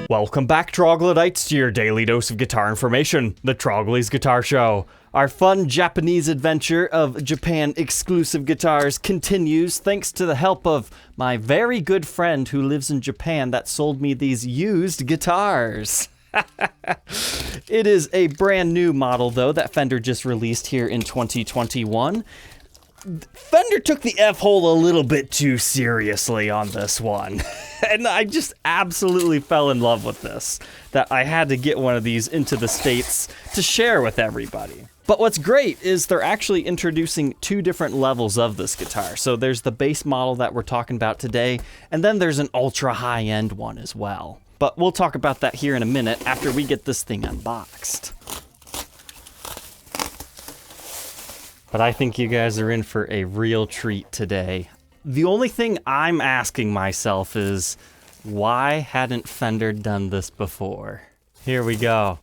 Welcome back, troglodytes, to your daily dose of guitar information, the Trogly's Guitar Show. Our fun Japanese adventure of Japan exclusive guitars continues thanks to the help of my very good friend who lives in Japan that sold me these used guitars. It is a brand new model though that Fender just released here in 2021. Fender took the F-hole a little bit too seriously on this one. And I just absolutely fell in love with this, that I had to get one of these into the States to share with everybody. But what's great is they're actually introducing two different levels of this guitar. So there's the base model that we're talking about today, and then there's an ultra high-end one as well. But we'll talk about that here in a minute after we get this thing unboxed. But I think you guys are in for a real treat today. The only thing I'm asking myself is, why hadn't Fender done this before? Here we go.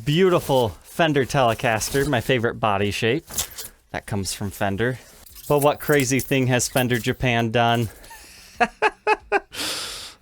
Beautiful Fender Telecaster, my favorite body shape. That comes from Fender. But what crazy thing has Fender Japan done?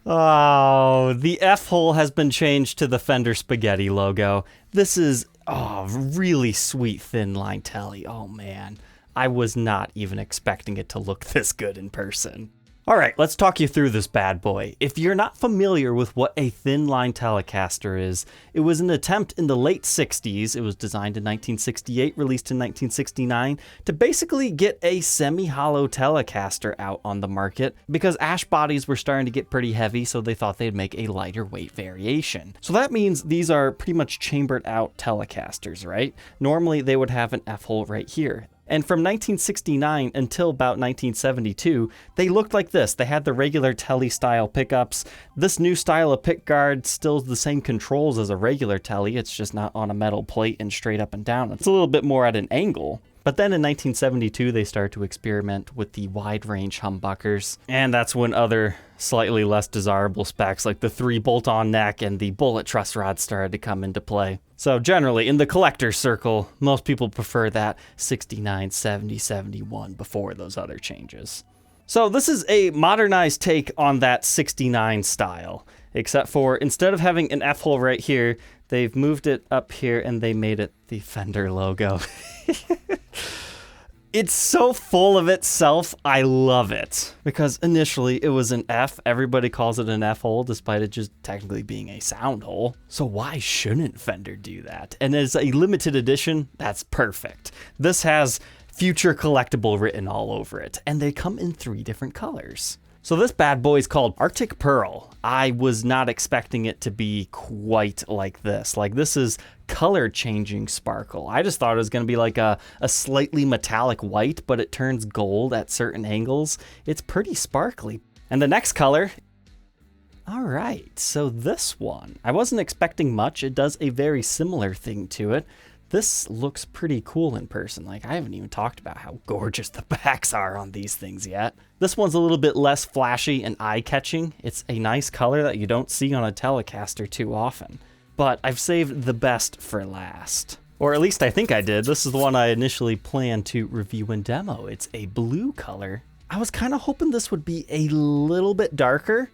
Oh, the F-hole has been changed to the Fender Spaghetti logo. This is, really sweet Thinline Tele. Oh man, I was not even expecting it to look this good in person. All right, let's talk you through this bad boy. If you're not familiar with what a Thinline Telecaster is, it was an attempt in the late 60s, it was designed in 1968, released in 1969, to basically get a semi-hollow Telecaster out on the market because ash bodies were starting to get pretty heavy, so they thought they'd make a lighter weight variation. So that means these are pretty much chambered out Telecasters, right? Normally they would have an F-hole right here. And from 1969 until about 1972, they looked like this. They had the regular Tele style pickups. This new style of pickguard still the same controls as a regular Tele. It's just not on a metal plate and straight up and down. It's a little bit more at an angle. But then in 1972, they started to experiment with the wide range humbuckers. And that's when other slightly less desirable specs like the 3 bolt-on neck and the bullet truss rod started to come into play. So generally, in the collector circle, most people prefer that 69, 70, 71 before those other changes. So this is a modernized take on that 69 style, except for instead of having an F-hole right here, they've moved it up here and they made it the Fender logo. It's so full of itself, I love it. Because initially it was an F, everybody calls it an F-hole despite it just technically being a sound hole. So why shouldn't Fender do that? And as a limited edition, that's perfect. This has future collectible written all over it, and they come in 3 different colors. So this bad boy is called Arctic Pearl. I was not expecting it to be quite like this. Like this is color changing sparkle. I just thought it was going to be like a slightly metallic white, but it turns gold at certain angles. It's pretty sparkly. And the next color, all right, so this one, I wasn't expecting much. It does a very similar thing to it. This looks pretty cool in person. Like, I haven't even talked about how gorgeous the backs are on these things yet. This one's a little bit less flashy and eye-catching. It's a nice color that you don't see on a Telecaster too often. But I've saved the best for last. Or at least I think I did. This is the one I initially planned to review and demo. It's a blue color. I was kind of hoping this would be a little bit darker,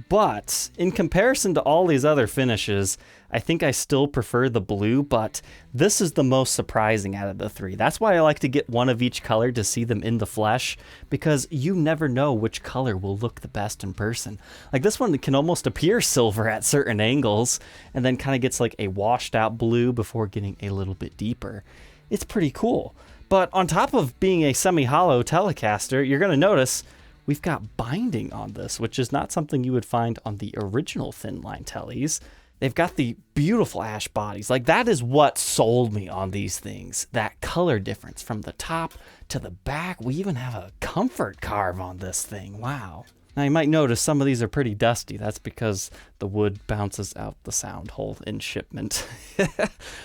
but in comparison to all these other finishes, I think I still prefer the blue, but this is the most surprising out of the 3. That's why I like to get one of each color to see them in the flesh, because you never know which color will look the best in person. Like this one can almost appear silver at certain angles, and then kind of gets like a washed out blue before getting a little bit deeper. It's pretty cool. But on top of being a semi-hollow Telecaster, you're going to notice we've got binding on this, which is not something you would find on the original Thinline Teles. They've got the beautiful ash bodies. Like that is what sold me on these things. That color difference from the top to the back. We even have a comfort carve on this thing. Wow. Now you might notice some of these are pretty dusty. That's because the wood bounces out the sound hole in shipment.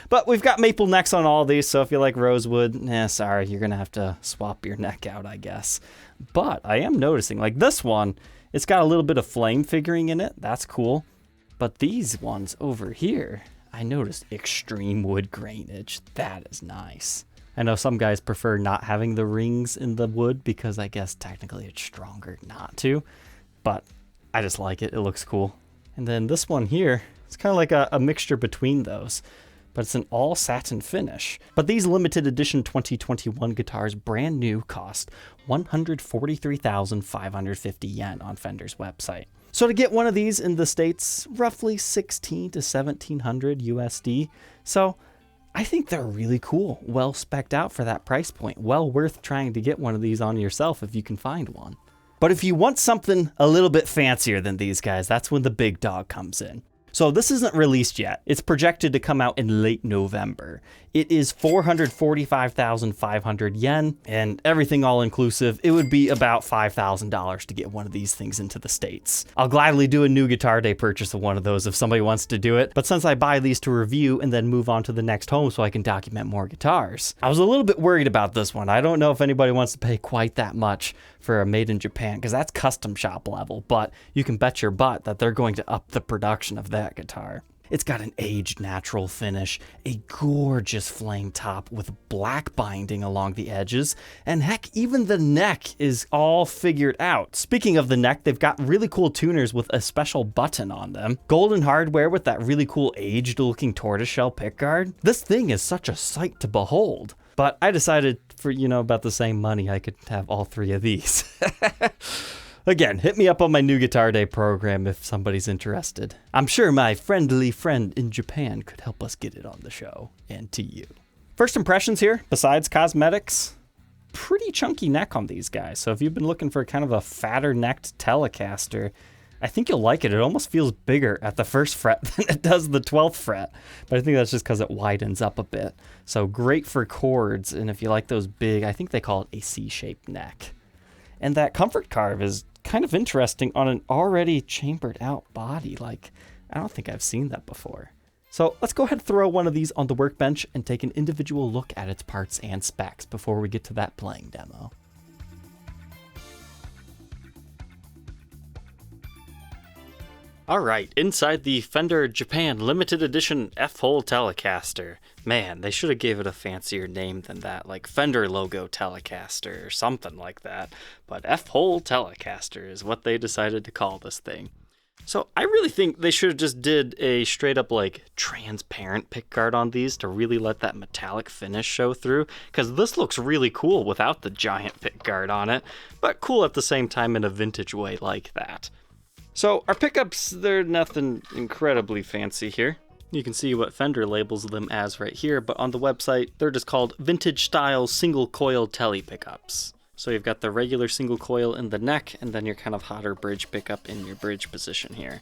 But we've got maple necks on all these, so if you like rosewood, sorry, you're gonna have to swap your neck out, I guess. But I am noticing, like this one, it's got a little bit of flame figuring in it. That's cool. But these ones over here, I noticed extreme wood grainage. That is nice. I know some guys prefer not having the rings in the wood because I guess technically it's stronger not to, but I just like it. It looks cool. And then this one here, it's kind of like a mixture between those, but it's an all satin finish. But these limited edition 2021 guitars, brand new, cost 143,550 yen on Fender's website. So to get one of these in the States, roughly 16 to 1700 USD. So I think they're really cool, well spec'd out for that price point. Well worth trying to get one of these on yourself if you can find one. But if you want something a little bit fancier than these guys, that's when the big dog comes in. So this isn't released yet. It's projected to come out in late November. It is 445,500 yen, and everything all inclusive, it would be about $5,000 to get one of these things into the States. I'll gladly do a new Guitar Day purchase of one of those if somebody wants to do it, but since I buy these to review and then move on to the next home so I can document more guitars, I was a little bit worried about this one. I don't know if anybody wants to pay quite that much for a made in Japan, because that's custom shop level, but you can bet your butt that they're going to up the production of that guitar. It's got an aged natural finish, a gorgeous flame top with black binding along the edges, and heck, even the neck is all figured out. Speaking of the neck, they've got really cool tuners with a special button on them. Golden hardware with that really cool aged looking tortoiseshell pickguard. This thing is such a sight to behold. But I decided for, about the same money, I could have all three of these. Again, hit me up on my new Guitar Day program if somebody's interested. I'm sure my friendly friend in Japan could help us get it on the show and to you. First impressions here, besides cosmetics, pretty chunky neck on these guys. So if you've been looking for kind of a fatter necked Telecaster, I think you'll like it. It almost feels bigger at the first fret than it does the 12th fret. But I think that's just because it widens up a bit. So great for chords. And if you like those big, I think they call it a C-shaped neck. And that comfort carve is kind of interesting on an already chambered out body. Like, I don't think I've seen that before. So let's go ahead and throw one of these on the workbench and take an individual look at its parts and specs before we get to that playing demo. All right, inside the Fender Japan limited edition F-hole Telecaster. Man, they should have gave it a fancier name than that, like Fender logo Telecaster or something like that. But F-hole Telecaster is what they decided to call this thing. So I really think they should have just did a straight up like transparent pickguard on these to really let that metallic finish show through, because this looks really cool without the giant pickguard on it, but cool at the same time in a vintage way like that. So our pickups, they're nothing incredibly fancy here. You can see what Fender labels them as right here, but on the website, they're just called vintage style single coil Tele pickups. So you've got the regular single coil in the neck, and then your kind of hotter bridge pickup in your bridge position here.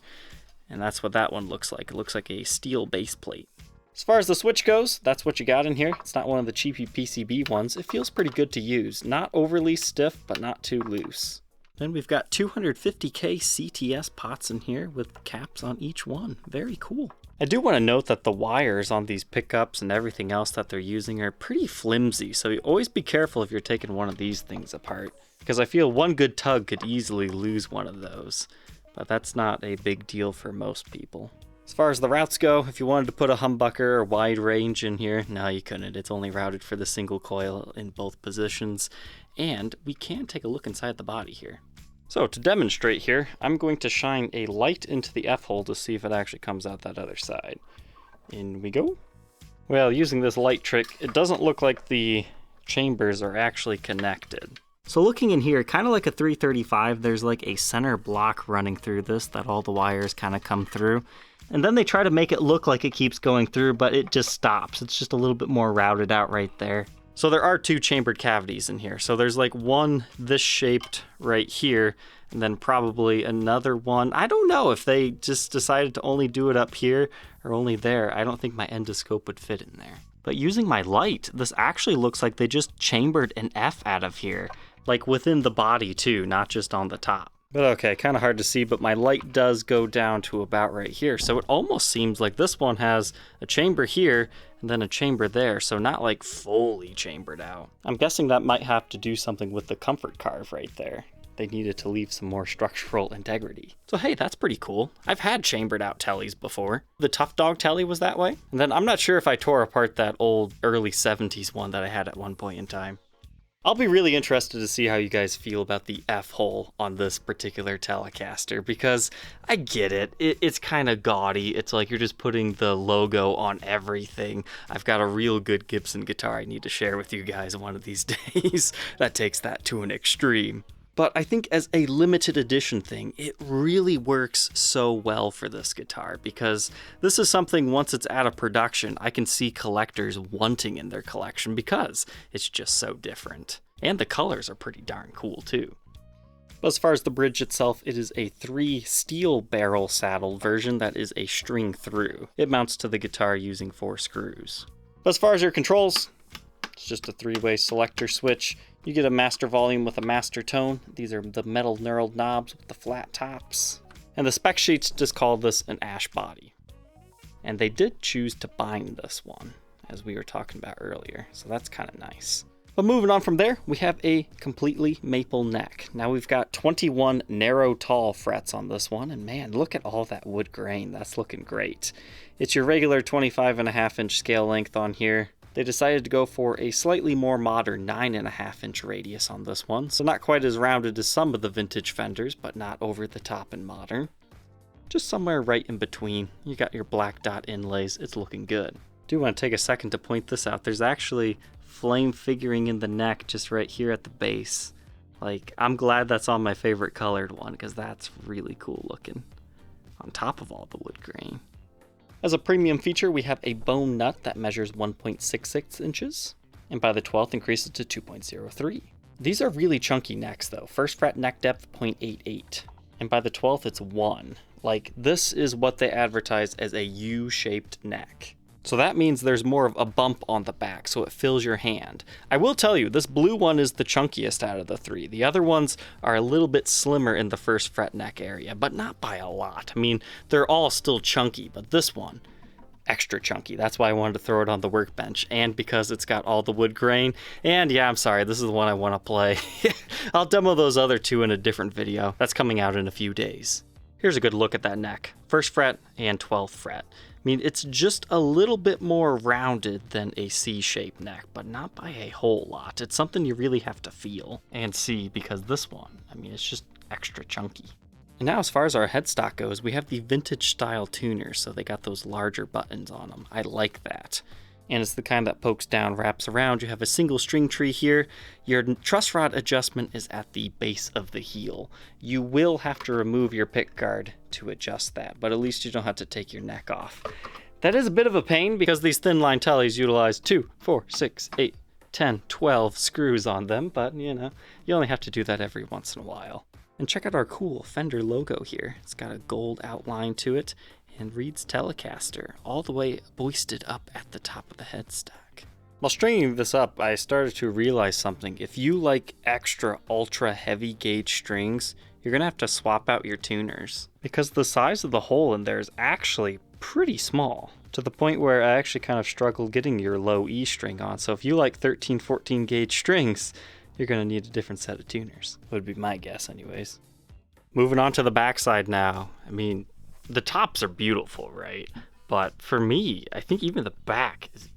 And that's what that one looks like. It looks like a steel base plate. As far as the switch goes, that's what you got in here. It's not one of the cheapy PCB ones. It feels pretty good to use. Not overly stiff, but not too loose. Then we've got 250K CTS pots in here with caps on each one. Very cool. I do want to note that the wires on these pickups and everything else that they're using are pretty flimsy, so you always be careful if you're taking one of these things apart, because I feel one good tug could easily lose one of those, but that's not a big deal for most people. As far as the routes go, if you wanted to put a humbucker or wide range in here, no, you couldn't. It's only routed for the single coil in both positions, and we can take a look inside the body here. So to demonstrate here, I'm going to shine a light into the F-hole to see if it actually comes out that other side. In we go. Well, using this light trick, it doesn't look like the chambers are actually connected. So looking in here, kind of like a 335, there's like a center block running through this that all the wires kind of come through. And then they try to make it look like it keeps going through, but it just stops. It's just a little bit more routed out right there. So there are two chambered cavities in here. So there's like one this shaped right here, and then probably another one. I don't know if they just decided to only do it up here or only there. I don't think my endoscope would fit in there. But using my light, this actually looks like they just chambered an F out of here, like within the body too, not just on the top. But okay, kind of hard to see, but my light does go down to about right here. So it almost seems like this one has a chamber here and then a chamber there, so not like fully chambered out. I'm guessing that might have to do something with the comfort carve right there. They needed to leave some more structural integrity. So hey, that's pretty cool. I've had chambered out Teles before. The Tough Dog Tele was that way. And then I'm not sure if I tore apart that old early 70s one that I had at one point in time. I'll be really interested to see how you guys feel about the F-hole on this particular Telecaster, because I get it. It's kind of gaudy. It's like you're just putting the logo on everything. I've got a real good Gibson guitar I need to share with you guys one of these days that takes that to an extreme. But I think as a limited edition thing, it really works so well for this guitar, because this is something, once it's out of production, I can see collectors wanting in their collection because it's just so different. And the colors are pretty darn cool too. But as far as the bridge itself, it is a 3 steel barrel saddle version that is a string through. It mounts to the guitar using 4 screws. But as far as your controls, it's just a 3-way selector switch. You get a master volume with a master tone. These are the metal knurled knobs with the flat tops. And the spec sheets just call this an ash body. And they did choose to bind this one, as we were talking about earlier, so that's kind of nice. But moving on from there, we have a completely maple neck. Now we've got 21 narrow tall frets on this one, and man, look at all that wood grain. That's looking great. It's your regular 25.5-inch scale length on here. They decided to go for a slightly more modern 9.5-inch radius on this one, so not quite as rounded as some of the vintage Fenders, but not over the top and modern. Just somewhere right in between. You got your black dot inlays. It's looking good. Do want to take a second to point this out. There's actually flame figuring in the neck just right here at the base. Like, I'm glad that's on my favorite colored one, because that's really cool looking on top of all the wood grain. As a premium feature, we have a bone nut that measures 1.66 inches, and by the 12th increases to 2.03. These are really chunky necks though. First fret neck depth 0.88, and by the 12th it's 1. Like, this is what they advertise as a U-shaped neck. So that means there's more of a bump on the back, so it fills your hand. I will tell you, this blue one is the chunkiest out of the 3. The other ones are a little bit slimmer in the first fret neck area, but not by a lot. I mean, they're all still chunky, but this one, extra chunky. That's why I wanted to throw it on the workbench, and because it's got all the wood grain. And yeah, I'm sorry, this is the one I want to play. I'll demo those other 2 in a different video. That's coming out in a few days. Here's a good look at that neck. First fret and 12th fret. I mean, it's just a little bit more rounded than a C-shaped neck, but not by a whole lot. It's something you really have to feel and see, because this one, I mean, it's just extra chunky. And now as far as our headstock goes, we have the vintage style tuners, so they got those larger buttons on them. I like that. And it's the kind that pokes down, wraps around. You have a single string tree here. Your truss rod adjustment is at the base of the heel. You will have to remove your pick guard to adjust that, but at least you don't have to take your neck off. That is a bit of a pain, because these Thinline Teles utilize 2, 4, 6, 8, 10, 12 screws on them, but you know, you only have to do that every once in a while. And check out our cool Fender logo here. It's got a gold outline to it, and reads Telecaster all the way boosted up at the top of the headstock. While stringing this up, I started to realize something. If you like extra ultra heavy gauge strings, you're gonna have to swap out your tuners, because the size of the hole in there is actually pretty small, to the point where I actually kind of struggled getting your low E string on. So if you like 13, 14 gauge strings, you're gonna need a different set of tuners. Would be my guess anyways. Moving on to the backside now. I mean, the tops are beautiful, right? But for me, I think even the back is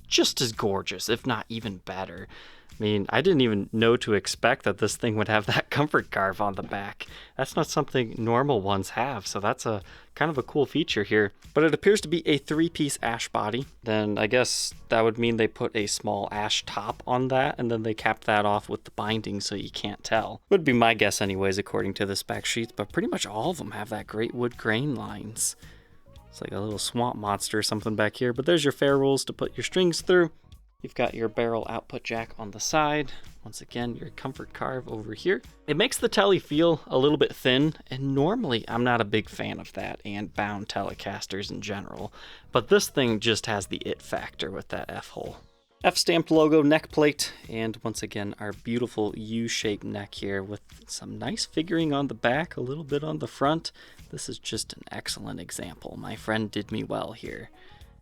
just as gorgeous, if not even better. I mean, I didn't even know to expect that this thing would have that comfort carve on the back. That's not something normal ones have, so that's a kind of a cool feature here. But it appears to be a 3-piece ash body. Then I guess that would mean they put a small ash top on that, and then they capped that off with the binding so you can't tell. Would be my guess anyways, according to the spec sheets, but pretty much all of them have that great wood grain lines. It's like a little swamp monster or something back here, but there's your ferrules to put your strings through. You've got your barrel output jack on the side. Once again, your comfort carve over here. It makes the Tele feel a little bit thin, and normally I'm not a big fan of that, and bound Telecasters in general, but this thing just has the it factor with that F-hole. F-stamped logo neck plate, and once again, our beautiful U-shaped neck here with some nice figuring on the back, a little bit on the front. This is just an excellent example. My friend did me well here.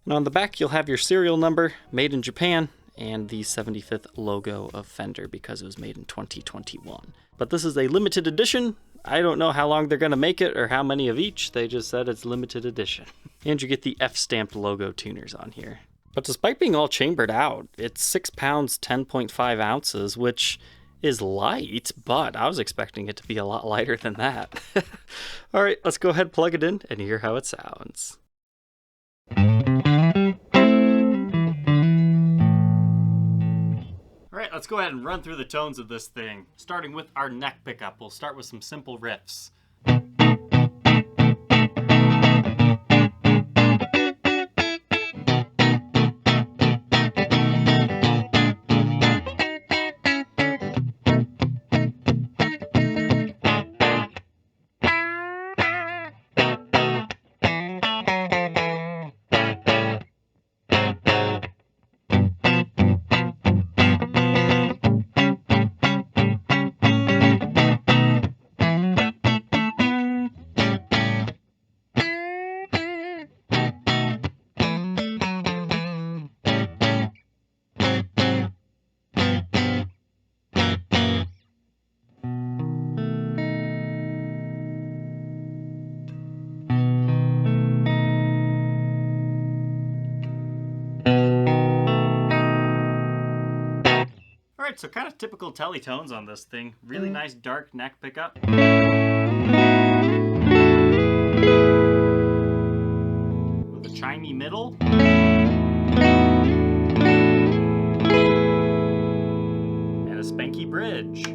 And on the back, you'll have your serial number, made in Japan, and the 75th logo of Fender, because it was made in 2021. But this is a limited edition. I don't know how long they're going to make it or how many of each. They just said it's limited edition. And you get the F-stamped logo tuners on here. But despite being all chambered out, it's 6 pounds 10.5 ounces, which is light, but I was expecting it to be a lot lighter than that. All right, let's go ahead, plug it in, and hear how it sounds. All right, let's go ahead and run through the tones of this thing. Starting with our neck pickup, we'll start with some simple riffs. Alright, so kind of typical Tele tones on this thing. Really nice dark neck pickup. With a chimey middle. And a spanky bridge.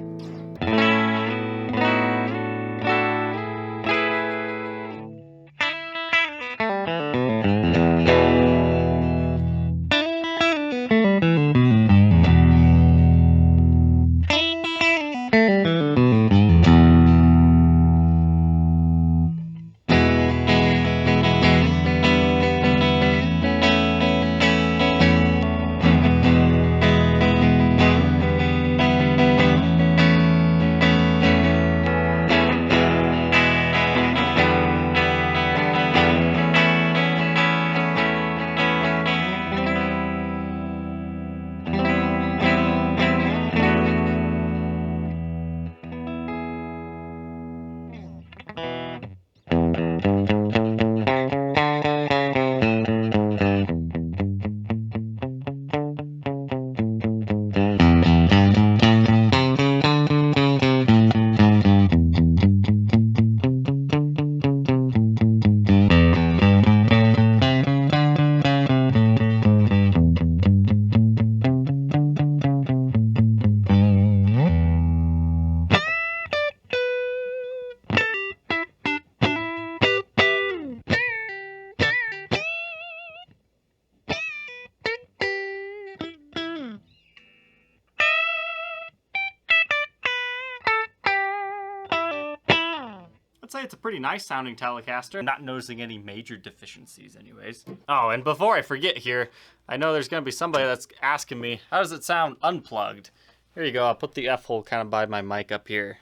I'd say it's a pretty nice sounding Telecaster. Not noticing any major deficiencies anyways. Oh, and before I forget here, I know there's gonna be somebody that's asking me, how does it sound unplugged? Here you go, I'll put the F-hole kind of by my mic up here.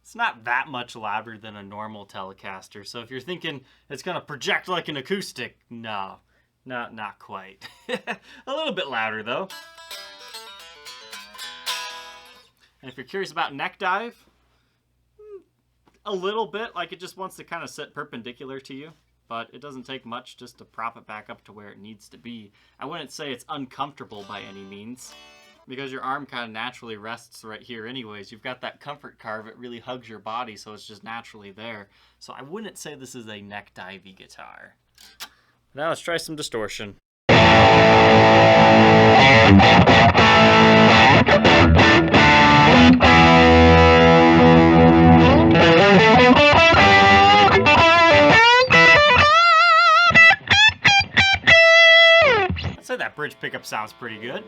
It's not that much louder than a normal Telecaster, so if you're thinking it's gonna project like an acoustic, no, not quite. A little bit louder though. And if you're curious about neck dive, a little bit, like it just wants to kind of sit perpendicular to you, but it doesn't take much just to prop it back up to where it needs to be. I wouldn't say it's uncomfortable by any means, because your arm kind of naturally rests right here anyways. You've got that comfort carve, it really hugs your body, so it's just naturally there. So I wouldn't say this is a neck divey guitar. Now let's try some distortion. I'd say that bridge pickup sounds pretty good.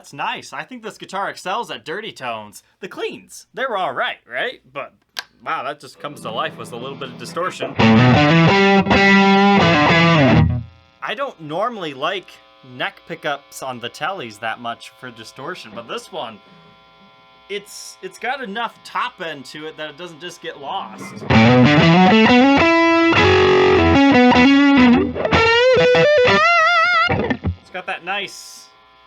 that's nice. I think this guitar excels at dirty tones. The cleans, they were all right? But wow, that just comes to life with a little bit of distortion. I don't normally like neck pickups on the teles that much for distortion, but this one, it's got enough top end to it that it doesn't just get lost. It's got that nice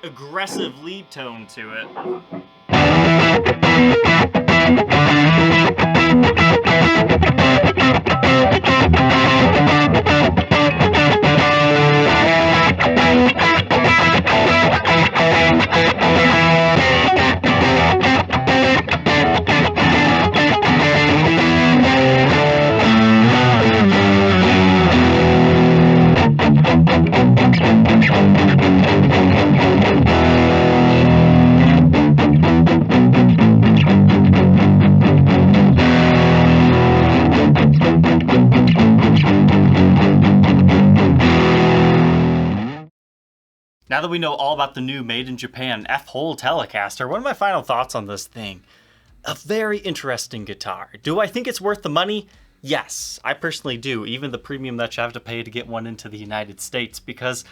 aggressive lead tone to it. Now that we know all about the new made in Japan F-hole Telecaster, what are my final thoughts on this thing? A very interesting guitar. Do I think it's worth the money? Yes, I personally do, even the premium that you have to pay to get one into the United States, because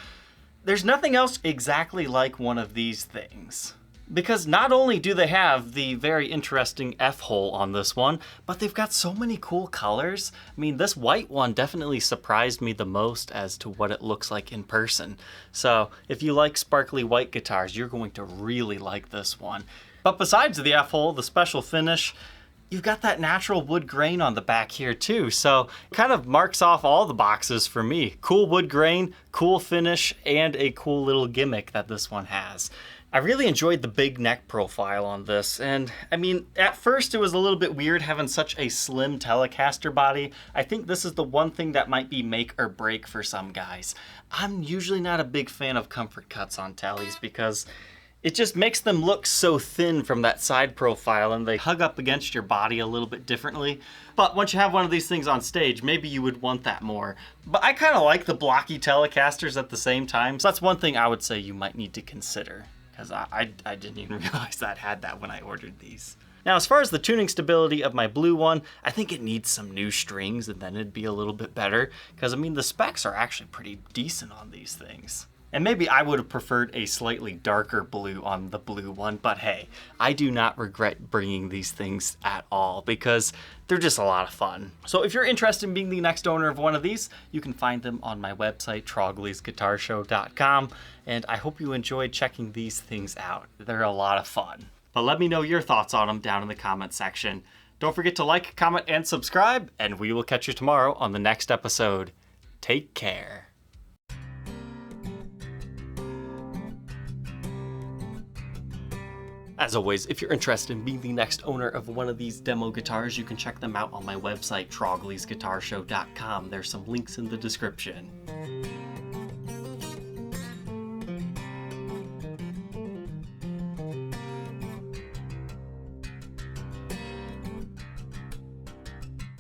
there's nothing else exactly like one of these things. Because not only do they have the very interesting F-hole on this one, but they've got so many cool colors. I mean, this white one definitely surprised me the most as to what it looks like in person. So if you like sparkly white guitars, you're going to really like this one. But besides the F-hole, the special finish, you've got that natural wood grain on the back here too, so it kind of marks off all the boxes for me. Cool wood grain, cool finish, and a cool little gimmick that this one has. I really enjoyed the big neck profile on this, and I mean, at first it was a little bit weird having such a slim Telecaster body. I think this is the one thing that might be make or break for some guys. I'm usually not a big fan of comfort cuts on teles because it just makes them look so thin from that side profile, and they hug up against your body a little bit differently. But once you have one of these things on stage, maybe you would want that more. But I kind of like the blocky Telecasters at the same time, so that's one thing I would say you might need to consider, because I didn't even realize that I had that when I ordered these. Now, as far as the tuning stability of my blue one, I think it needs some new strings, and then it'd be a little bit better, because I mean, the specs are actually pretty decent on these things. And maybe I would have preferred a slightly darker blue on the blue one, but hey, I do not regret bringing these things at all because they're just a lot of fun. So if you're interested in being the next owner of one of these, you can find them on my website, troglysguitarshow.com, and I hope you enjoyed checking these things out. They're a lot of fun. But let me know your thoughts on them down in the comment section. Don't forget to like, comment, and subscribe, and we will catch you tomorrow on the next episode. Take care. As always, if you're interested in being the next owner of one of these demo guitars, you can check them out on my website, troglysguitarshow.com. There's some links in the description.